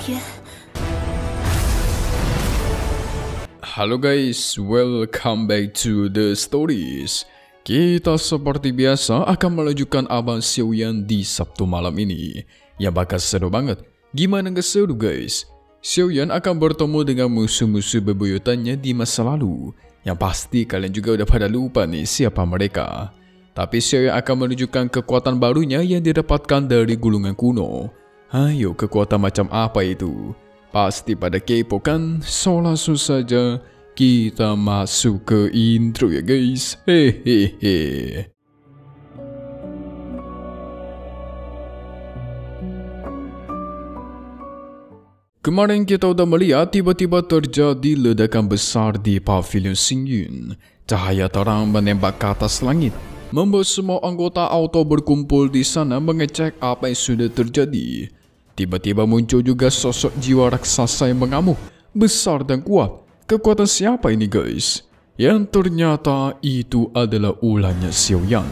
天。 Halo guys, welcome back to the stories. Kita seperti biasa akan melanjutkan Abang Xiaoyan di Sabtu malam ini, yang bakal seru banget. Gimana gak seru guys? Xiaoyan akan bertemu dengan musuh-musuh bebuyutannya di masa lalu, yang pasti kalian juga udah pada lupa nih siapa mereka. Tapi Xiaoyan akan menunjukkan kekuatan barunya yang didapatkan dari gulungan kuno. Ayo, kekuatan macam apa itu? Pasti pada kepo kan? So langsung saja kita masuk ke intro ya guys. Hehehe. Kemarin kita udah melihat tiba-tiba terjadi ledakan besar di pavilion Xingyun. Cahaya terang menembak ke atas langit, membuat semua anggota auto berkumpul di sana mengecek apa yang sudah terjadi. Tiba-tiba muncul juga sosok jiwa raksasa yang mengamuk, besar dan kuat. Kekuatan siapa ini guys? Yang ternyata itu adalah ulahnya Xiaoyan.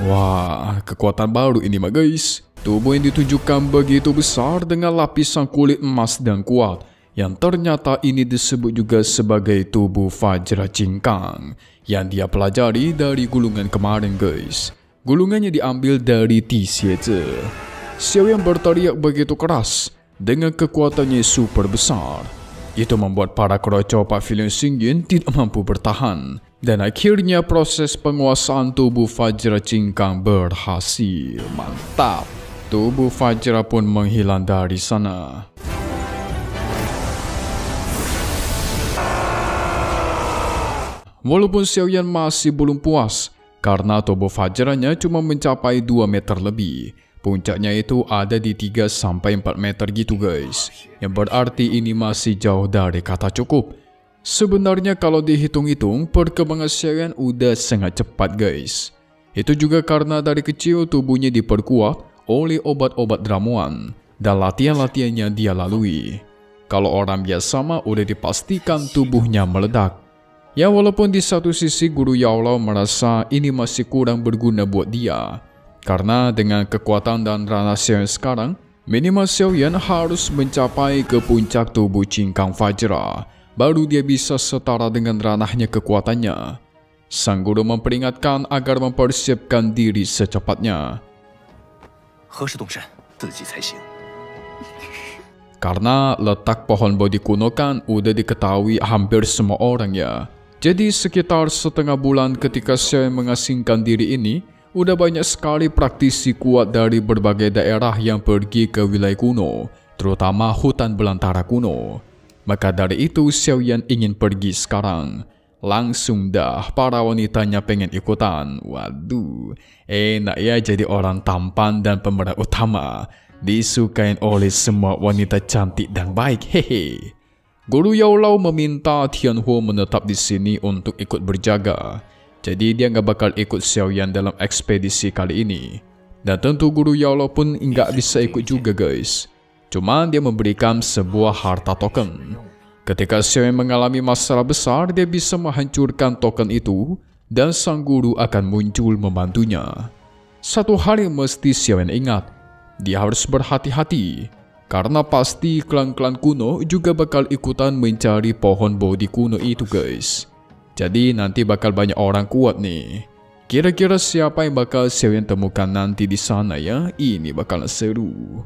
Wah, kekuatan baru ini mah guys. Tubuh yang ditunjukkan begitu besar dengan lapisan kulit emas dan kuat. Yang ternyata ini disebut juga sebagai tubuh Vajra Cincang, yang dia pelajari dari gulungan kemarin guys. Gulungannya diambil dari Tixie. Xiaoyan berteriak begitu keras dengan kekuatannya super besar. Itu membuat para kroco pavilion Xingyun tidak mampu bertahan. Dan akhirnya proses penguasaan tubuh Vajra Cincang berhasil. Mantap. Tubuh Vajra pun menghilang dari sana. Walaupun Xiaoyan masih belum puas, karena tubuh Vajranya cuma mencapai 2 meter lebih. Puncaknya itu ada di 3-4 meter gitu guys. Yang berarti ini masih jauh dari kata cukup. Sebenarnya kalau dihitung-hitung, perkembangan Xiaoyan udah sangat cepat guys. Itu juga karena dari kecil tubuhnya diperkuat oleh obat-obat ramuan dan latihan-latihan yang dia lalui. Kalau orang biasa mah udah dipastikan tubuhnya meledak. Ya walaupun di satu sisi Guru Yaolao merasa ini masih kurang berguna buat dia. Karena dengan kekuatan dan ranah Xiaoyan sekarang, minimal Xiaoyan harus mencapai ke puncak tubuh Cincang Vajra. Baru dia bisa setara dengan ranahnya kekuatannya. Sang guru memperingatkan agar mempersiapkan diri secepatnya. Karena letak pohon Bodhi kuno kan udah diketahui hampir semua orang ya. Jadi sekitar setengah bulan ketika Xiaoyan mengasingkan diri ini, udah banyak sekali praktisi kuat dari berbagai daerah yang pergi ke wilayah kuno, terutama hutan belantara kuno. Maka dari itu Xiaoyan ingin pergi sekarang. Langsung dah para wanitanya pengen ikutan. Waduh, enak ya jadi orang tampan dan pemeran utama. Disukain oleh semua wanita cantik dan baik, hehe. Guru Yaolao meminta Tianhuo menetap di sini untuk ikut berjaga. Jadi dia nggak bakal ikut Xiaoyan dalam ekspedisi kali ini. Dan tentu Guru Yaolao pun nggak bisa ikut juga guys. Cuma dia memberikan sebuah harta token. Ketika Xiaoyan mengalami masalah besar, dia bisa menghancurkan token itu dan sang guru akan muncul membantunya. Satu hal yang mesti Xiaoyan ingat, dia harus berhati-hati. Karena pasti klan-klan kuno juga bakal ikutan mencari pohon Bodhi kuno itu guys. Jadi nanti bakal banyak orang kuat nih. Kira-kira siapa yang bakal Xiaoyan temukan nanti di sana ya? Ini bakal seru.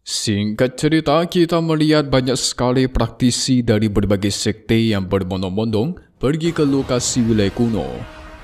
Singkat cerita, kita melihat banyak sekali praktisi dari berbagai sekte yang berbondong-bondong pergi ke lokasi wilayah kuno.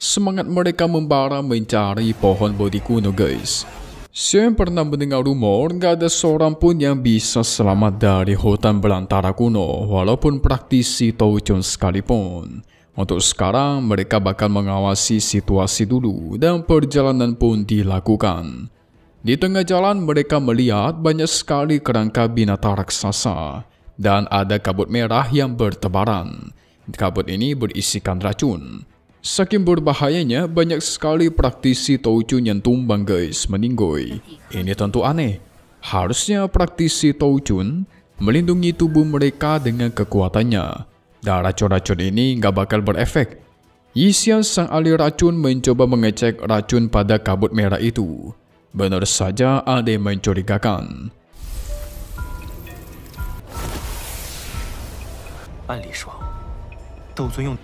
Semangat mereka membara mencari pohon Bodhi kuno guys. Xiaoyan pernah mendengar rumor gak ada seorang pun yang bisa selamat dari hutan belantara kuno, walaupun praktisi Touchun sekalipun. Untuk sekarang mereka bakal mengawasi situasi dulu dan perjalanan pun dilakukan. Di tengah jalan mereka melihat banyak sekali kerangka binatang raksasa dan ada kabut merah yang bertebaran. Kabut ini berisikan racun. Saking berbahayanya, banyak sekali praktisi Touchun yang tumbang guys, meninggoy. Ini tentu aneh. Harusnya praktisi Touchun melindungi tubuh mereka dengan kekuatannya. Dan racun-racun ini nggak bakal berefek. Yixian sang ahli racun mencoba mengecek racun pada kabut merah itu. Benar saja ada yang mencurigakan. 按理说，斗尊用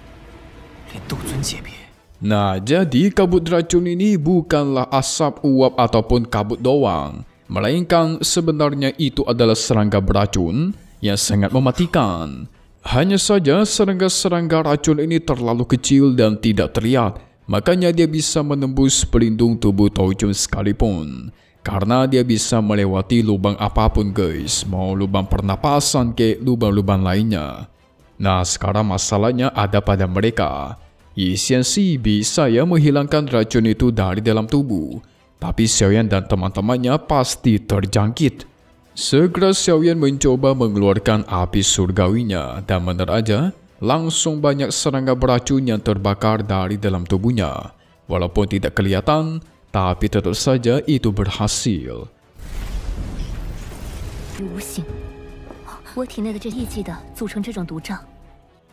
连斗尊级别。 Nah, jadi kabut racun ini bukanlah asap uap ataupun kabut doang, melainkan sebenarnya itu adalah serangga beracun yang sangat mematikan. Hanya saja serangga-serangga racun ini terlalu kecil dan tidak terlihat, makanya dia bisa menembus pelindung tubuh Toujun sekalipun. Karena dia bisa melewati lubang apapun guys, mau lubang pernapasan ke lubang-lubang lainnya. Nah, sekarang masalahnya ada pada mereka. Yixian sih bisa ya menghilangkan racun itu dari dalam tubuh, tapi Xiaoyan dan teman-temannya pasti terjangkit. Segera Xiaoyan mencoba mengeluarkan api surgawinya dan benar aja, langsung banyak serangga beracun yang terbakar dari dalam tubuhnya. Walaupun tidak kelihatan, tapi tetap saja itu berhasil. 无形，我体内的这异迹的组成这种毒障。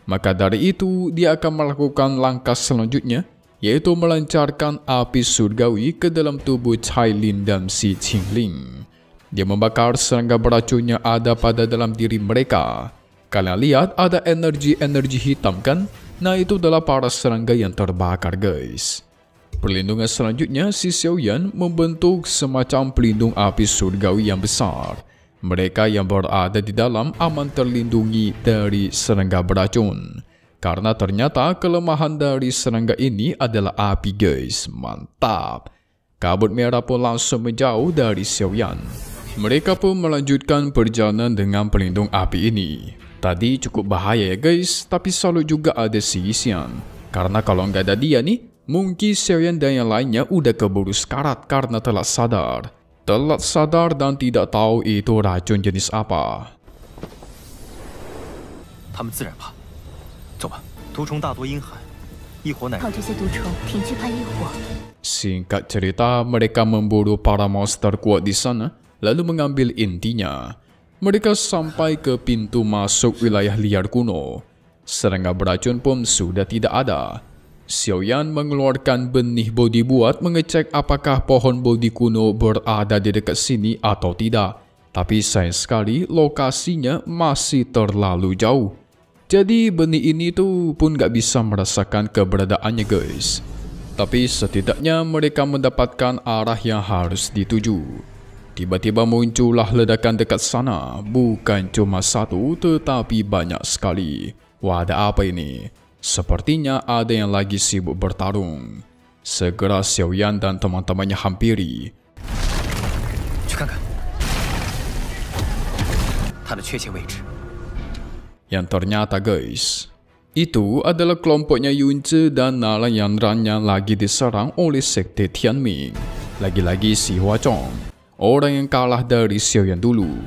Maka dari itu, dia akan melakukan langkah selanjutnya, yaitu melancarkan api surgawi ke dalam tubuh Cailin dan si Qingling. Dia membakar serangga beracun yang ada pada dalam diri mereka. Kalian lihat ada energi-energi hitam kan? Nah, itu adalah para serangga yang terbakar guys. Perlindungan selanjutnya, si Xiaoyan membentuk semacam pelindung api surgawi yang besar. Mereka yang berada di dalam aman terlindungi dari serangga beracun. Karena ternyata kelemahan dari serangga ini adalah api guys. Mantap. Kabut merah pun langsung menjauh dari Xiaoyan. Mereka pun melanjutkan perjalanan dengan pelindung api ini. Tadi cukup bahaya ya guys, tapi selalu juga ada si Yixian. Karena kalau nggak ada dia nih, mungkin Xiaoyan dan yang lainnya udah keburu sekarat karena telah sadar. Telat sadar dan tidak tahu itu racun jenis apa. 他们自然怕。走吧，毒虫大多阴寒，异火乃。靠这些毒虫挺惧怕异火。 Singkat cerita, mereka memburu para monster kuat di sana, lalu mengambil intinya. Mereka sampai ke pintu masuk wilayah liar kuno. Serangga beracun pun sudah tidak ada. Xiaoyan mengeluarkan benih bodi buat mengecek apakah pohon bodi kuno berada di dekat sini atau tidak. Tapi sayang sekali lokasinya masih terlalu jauh. Jadi benih ini tuh pun gak bisa merasakan keberadaannya guys. Tapi setidaknya mereka mendapatkan arah yang harus dituju. Tiba-tiba muncullah ledakan dekat sana. Bukan cuma satu tetapi banyak sekali. Wah, ada apa ini? Sepertinya ada yang lagi sibuk bertarung. Segera Xiaoyan dan teman-temannya hampiri. 去看看它的确切位置。 Yang ternyata guys, itu adalah kelompoknya Yunce dan Narayan yang lagi diserang oleh sekte Tianming. Lagi-lagi si Huazhong, orang yang kalah dari Xiaoyan dulu.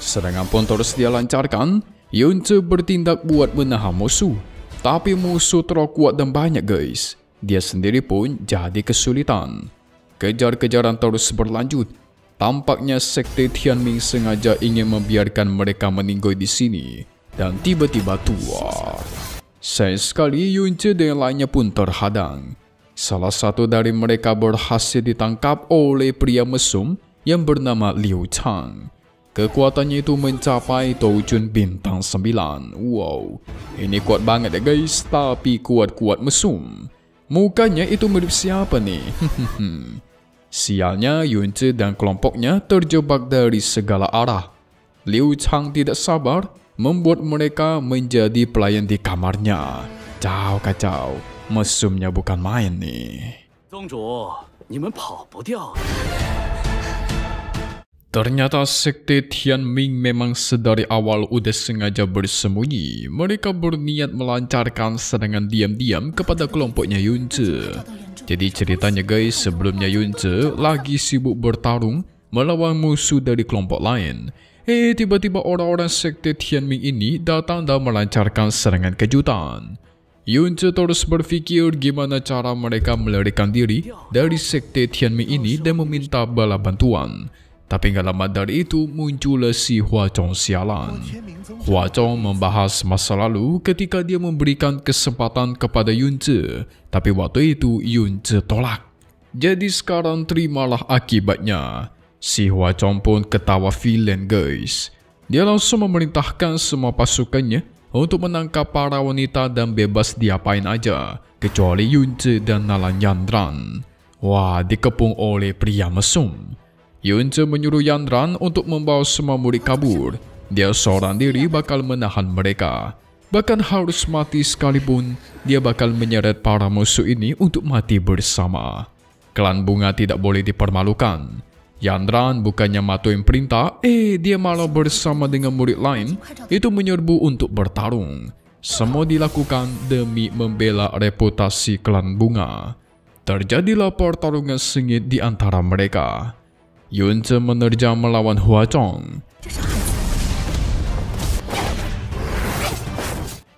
Serangan pun terus dia lancarkan. Yunce bertindak buat menahan musuh. Tapi musuh terlalu kuat dan banyak guys. Dia sendiri pun jadi kesulitan. Kejar-kejaran terus berlanjut. Tampaknya sekte Tianming sengaja ingin membiarkan mereka meninggoy di sini. Dan tiba-tiba tuar. Sayang sekali Yunce dan yang lainnya pun terhadang. Salah satu dari mereka berhasil ditangkap oleh pria mesum yang bernama Liu Chang. Kekuatannya itu mencapai Toujun bintang 9. Wow, ini kuat banget ya guys, tapi kuat-kuat mesum. Mukanya itu mirip siapa nih? Sialnya Yunce dan kelompoknya terjebak dari segala arah. Liu Chang tidak sabar membuat mereka menjadi pelayan di kamarnya. Kacau, mesumnya bukan main nih. 宗主，你们跑不掉。 Ternyata sekte Tianming memang sedari awal udah sengaja bersembunyi. Mereka berniat melancarkan serangan diam-diam kepada kelompoknya Yunce. Jadi ceritanya guys, sebelumnya Yunce lagi sibuk bertarung melawan musuh dari kelompok lain. Tiba-tiba orang-orang sekte Tianming ini datang dan melancarkan serangan kejutan. Yunce terus berpikir gimana cara mereka melarikan diri dari sekte Tianming ini dan meminta bala bantuan. Tapi gak lama dari itu muncullah si Huazhong sialan. Huazhong membahas masa lalu ketika dia memberikan kesempatan kepada Yunze, tapi waktu itu Yunze tolak. Jadi sekarang terimalah akibatnya. Si Huazhong pun ketawa villain guys. Dia langsung memerintahkan semua pasukannya untuk menangkap para wanita dan bebas diapain aja, kecuali Yunze dan Nalan Yandran. Wah, dikepung oleh pria mesum. Yunze menyuruh Yandran untuk membawa semua murid kabur. Dia seorang diri bakal menahan mereka. Bahkan harus mati sekalipun, dia bakal menyeret para musuh ini untuk mati bersama. Klan Bunga tidak boleh dipermalukan. Yandran bukannya matuin perintah, dia malah bersama dengan murid lain itu menyerbu untuk bertarung. Semua dilakukan demi membela reputasi klan Bunga. Terjadilah pertarungan sengit di antara mereka. Yunze menerjang melawan Huazhong.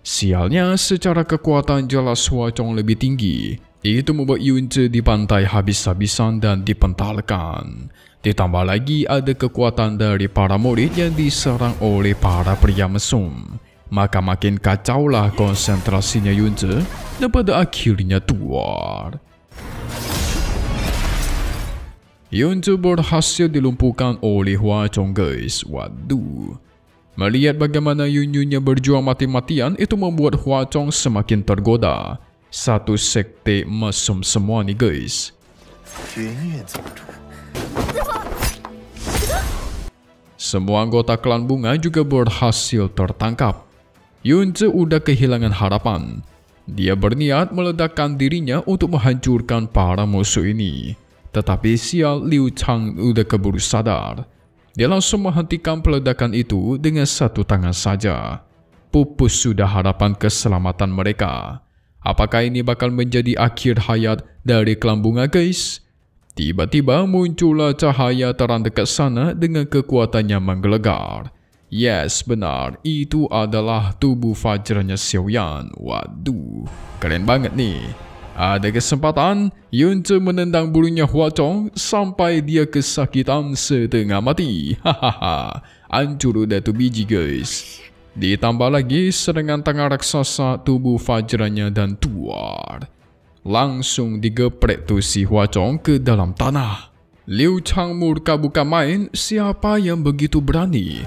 Sialnya, secara kekuatan jelas Huazhong lebih tinggi. Itu membuat Yunze dibantai habis-habisan dan dipentalkan. Ditambah lagi ada kekuatan dari para murid yang diserang oleh para pria mesum. Maka makin kacaulah konsentrasinya Yunze dan pada akhirnya tuar. Yunze berhasil dilumpuhkan oleh Huazhong guys. Waduh. Melihat bagaimana Yunyunya berjuang mati-matian itu membuat Huazhong semakin tergoda. Satu sekte mesum semua nih guys. Semua anggota klan Bunga juga berhasil tertangkap. Yunze udah kehilangan harapan. Dia berniat meledakkan dirinya untuk menghancurkan para musuh ini. Tetapi sial, Liu Chang udah keburu sadar. Dia langsung menghentikan peledakan itu dengan satu tangan saja. Pupus sudah harapan keselamatan mereka. Apakah ini bakal menjadi akhir hayat dari klan Bunga guys? Tiba-tiba muncullah cahaya terang dekat sana dengan kekuatannya menggelegar. Yes, benar, itu adalah tubuh Fajranya Xiaoyan. Waduh, keren banget nih. Ada kesempatan, Yunze menendang bulunya Huazhong sampai dia kesakitan setengah mati. Hahaha, hancur udah tuh biji guys. Ditambah lagi serangan tangan raksasa tubuh Fajranya dan tuar. Langsung digeprek tuh si Huazhong ke dalam tanah. Liu Chang murka bukan main, siapa yang begitu berani?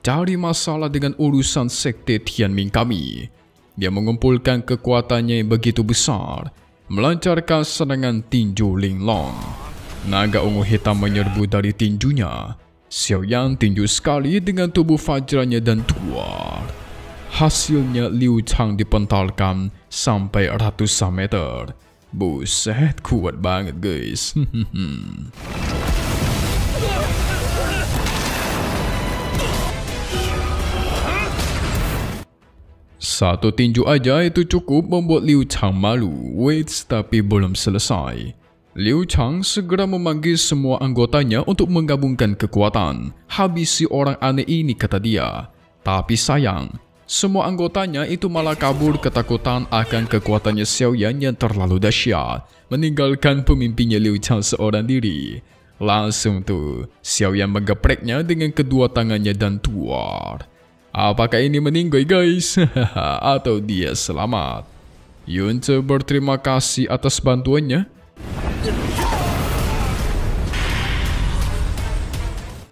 Cari masalah dengan urusan sekte Tianming kami. Dia mengumpulkan kekuatannya yang begitu besar, melancarkan serangan tinju Linglong. Naga ungu hitam menyerbu dari tinjunya. Xiaoyan tinju sekali dengan tubuh Fajranya dan tuar. Hasilnya Liu Chang dipentalkan sampai ratusan meter. Buset, kuat banget guys. Satu tinju aja itu cukup membuat Liu Chang malu. Wait, tapi belum selesai. Liu Chang segera memanggil semua anggotanya untuk menggabungkan kekuatan. Habisi orang aneh ini, kata dia. Tapi sayang, semua anggotanya itu malah kabur ketakutan akan kekuatannya Xiaoyan yang terlalu dahsyat, meninggalkan pemimpinnya Liu Chang seorang diri. Langsung tuh, Xiaoyan menggepreknya dengan kedua tangannya dan tuar. Apakah ini meninggal guys? Atau dia selamat? Yunze berterima kasih atas bantuannya.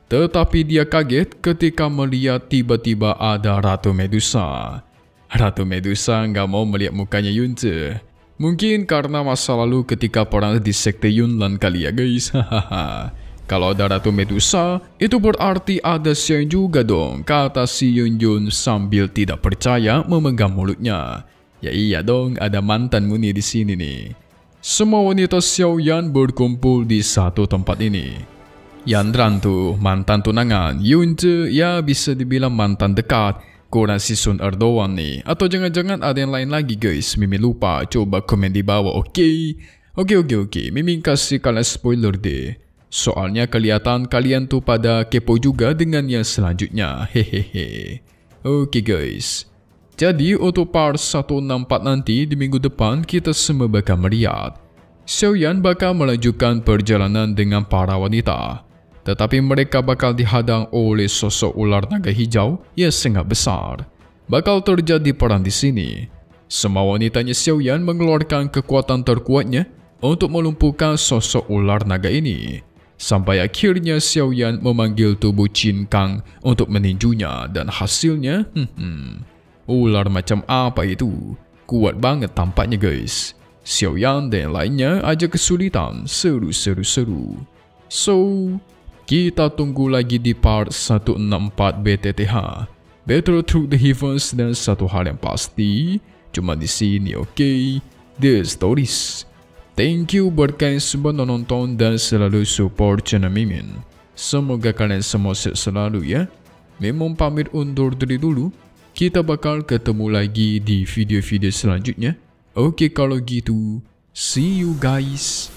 Tetapi dia kaget ketika melihat tiba-tiba ada Ratu Medusa. Ratu Medusa nggak mau melihat mukanya Yunze. Mungkin karena masa lalu ketika perang di sekte Yunlan kali ya guys. Kalau ada Ratu Medusa, itu berarti ada Xian juga dong, kata si Yun sambil tidak percaya memegang mulutnya. Ya iya dong, ada mantanmu nih di sini nih. Semua wanita Xiaoyan berkumpul di satu tempat ini. Yandran tuh mantan tunangan, Yunze ya bisa dibilang mantan dekat. Kurang si Sun Er doang nih. Atau jangan-jangan ada yang lain lagi guys, Mimin lupa, coba komen di bawah, oke? Oke, Mimin kasih kalian spoiler deh. Soalnya kelihatan kalian tuh pada kepo juga dengan yang selanjutnya, hehehe. Oke guys, Jadi untuk part 164 nanti di minggu depan kita semua bakal melihat Xiaoyan bakal melanjutkan perjalanan dengan para wanita. Tetapi mereka bakal dihadang oleh sosok ular naga hijau yang sangat besar. Bakal terjadi perang di sini. Semua wanitanya Xiaoyan mengeluarkan kekuatan terkuatnya untuk melumpuhkan sosok ular naga ini. Sampai akhirnya Xiaoyan memanggil tubuh Qin Kang untuk meninjunya dan hasilnya ular macam apa itu? Kuat banget tampaknya guys. Xiaoyan dan lainnya aja kesulitan. Seru. So, kita tunggu lagi di part 164 BTTH. Battle Through the Heavens, dan satu hal yang pasti, cuma di sini, oke? The Stories. Thank you buat kalian semua nonton dan selalu support channel Mimin. Semoga kalian semua sehat selalu ya. Memang pamit undur diri dulu. Kita bakal ketemu lagi di video-video selanjutnya. Oke kalau gitu, see you guys.